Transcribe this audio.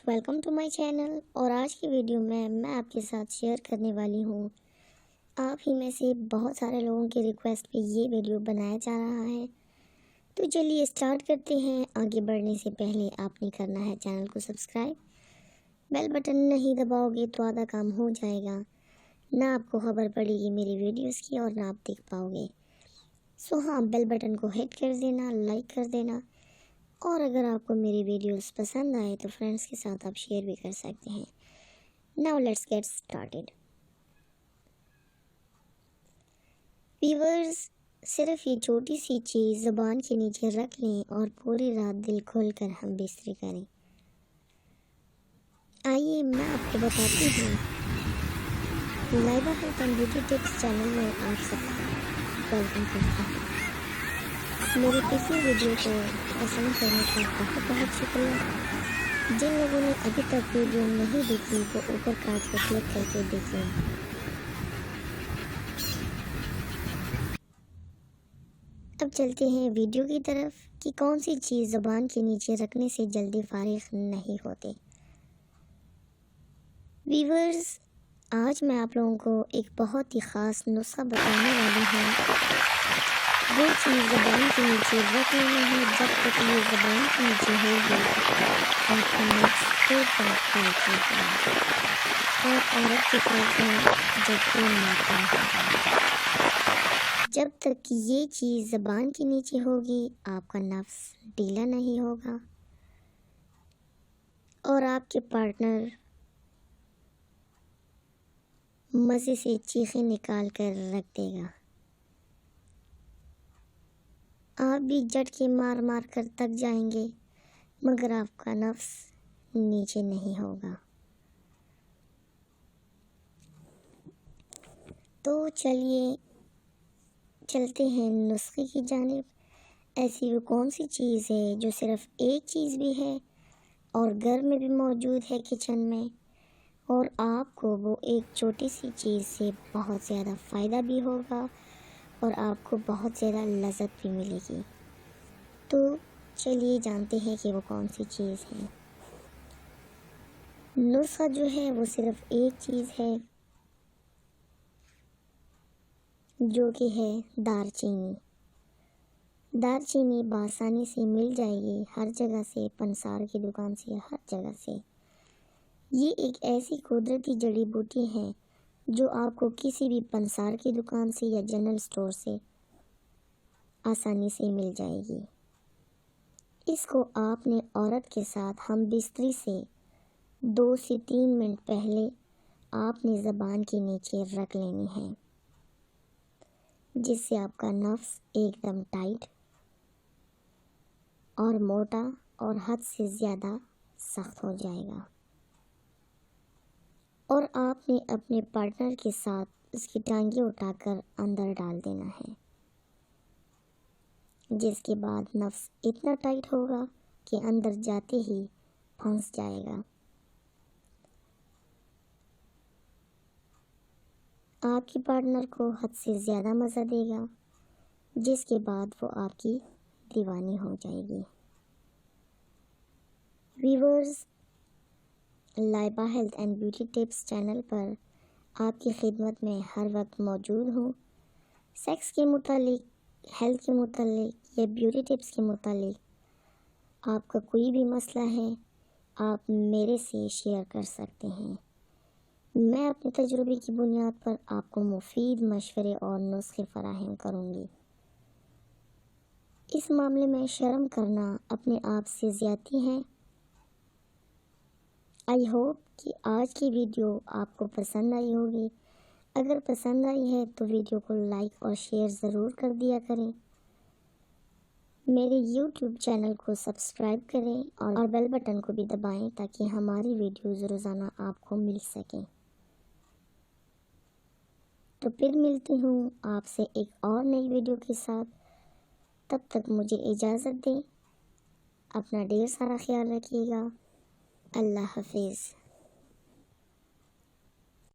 Welcome to my channel. اور آج کی ویڈیو میں آپ کے ساتھ شیئر کرنے والی ہوں، آپ ہی میں سے بہت سارے لوگوں کی ریکویسٹ پہ یہ ویڈیو بنایا جا رہا ہے۔ تو چلیے اسٹارٹ کرتے ہیں۔ آگے بڑھنے سے پہلے آپ نے کرنا ہے چینل کو سبسکرائب، بیل بٹن نہیں دباؤ گے تو آدھا کام ہو جائے گا، نہ آپ کو خبر پڑے گی میری ویڈیوز کی اور نہ آپ دیکھ پاؤ گے۔ ہاں، بیل بٹن کو ہٹ کر دینا، لائک کر دینا، اور اگر آپ کو میری ویڈیوز پسند آئے تو فرینڈس کے ساتھ آپ شیئر بھی کر سکتے ہیں۔ Now let's get started. Viewers, صرف یہ چھوٹی سی چیز زبان کے نیچے رکھ لیں اور پوری رات دل کھول کر ہم بستری کریں۔ آئیے میں آپ کو بتاتی ہوں۔ Laiba health and beauty tips channel میں آپ سب کا ویلکم کرتی ہوں۔ میری پچھلی ویڈیو کو پسند کرنے کا بہت بہت شکریہ۔ جن لوگوں نے ابھی تک ویڈیو نہیں دیکھی وہ اوپر کارڈ پر کلک کر کے دیکھیں۔ اب چلتے ہیں ویڈیو کی طرف کہ کون سی چیز زبان کے نیچے رکھنے سے جلدی فارغ نہیں ہوتے۔ ویورز، آج میں آپ لوگوں کو ایک بہت ہی خاص نسخہ بتانے والی ہوں۔ وہ چیز زبان کے نیچے رکھ لینا ہے، جب تک یہ زبان کے نیچے ہوگی آپ کا نفس ایک دم خارج ہوگا اور عورت کے پاس ہے جب خون مارتا ہوگا۔ جب تک یہ چیز زبان کے نیچے ہوگی آپ کا نفس ڈھیلا نہیں ہوگا اور آپ کے پارٹنر مزے سے چیخیں نکال کر رکھ دے گا۔ آپ بھی جھٹکے مار مار کر تک جائیں گے مگر آپ کا نفس نیچے نہیں ہوگا۔ تو چلیے چلتے ہیں نسخے کی جانب۔ ایسی وہ کون سی چیز ہے جو صرف ایک چیز بھی ہے اور گھر میں بھی موجود ہے کچن میں، اور آپ کو وہ ایک چھوٹی سی چیز سے بہت زیادہ فائدہ بھی ہوگا اور آپ کو بہت زیادہ لذت بھی ملے گی۔ تو چلیے جانتے ہیں کہ وہ کون سی چیز ہے۔ نسخہ جو ہے وہ صرف ایک چیز ہے جو کہ ہے دار چینی۔ دار چینی بآسانی سے مل جائے گی ہر جگہ سے، پنسار کی دکان سے، ہر جگہ سے۔ یہ ایک ایسی قدرتی جڑی بوٹی ہے جو آپ کو کسی بھی پنسار کی دکان سے یا جنرل سٹور سے آسانی سے مل جائے گی۔ اس کو آپ نے عورت کے ساتھ ہم بستری سے 2 سے 3 منٹ پہلے آپ نے زبان کے نیچے رکھ لینی ہے، جس سے آپ کا نفس ایک دم ٹائٹ اور موٹا اور حد سے زیادہ سخت ہو جائے گا، اور آپ نے اپنے پارٹنر کے ساتھ اس کی ٹانگیں اٹھا کر اندر ڈال دینا ہے، جس کے بعد نفس اتنا ٹائٹ ہوگا کہ اندر جاتے ہی پھنس جائے گا۔ آپ کی پارٹنر کو حد سے زیادہ مزہ دے گا، جس کے بعد وہ آپ کی دیوانی ہو جائے گی۔ Viewers, Laiba health and beauty tips channel پر آپ کی خدمت میں ہر وقت موجود ہوں۔ سیکس کے متعلق، ہیلتھ کے متعلق یا بیوٹی ٹپس کے متعلق آپ کا کوئی بھی مسئلہ ہے آپ میرے سے شیئر کر سکتے ہیں۔ میں اپنے تجربے کی بنیاد پر آپ کو مفید مشورے اور نسخے فراہم کروں گی۔ اس معاملے میں شرم کرنا اپنے آپ سے زیادتی ہے۔ آئی ہوپ کہ آج کی ویڈیو آپ کو پسند آئی ہوگی۔ اگر پسند آئی ہے تو ویڈیو کو لائک اور شیئر ضرور کر دیا کریں۔ میرے یوٹیوب چینل کو سبسکرائب کریں اور بیل بٹن کو بھی دبائیں تاکہ ہماری ویڈیوز روزانہ آپ کو مل سکیں۔ تو پھر ملتی ہوں آپ سے ایک اور نئی ویڈیو کے ساتھ۔ تب تک مجھے اجازت دیں۔ اپنا ڈھیر سارا خیال رکھیے گا۔ اللہ حافظ۔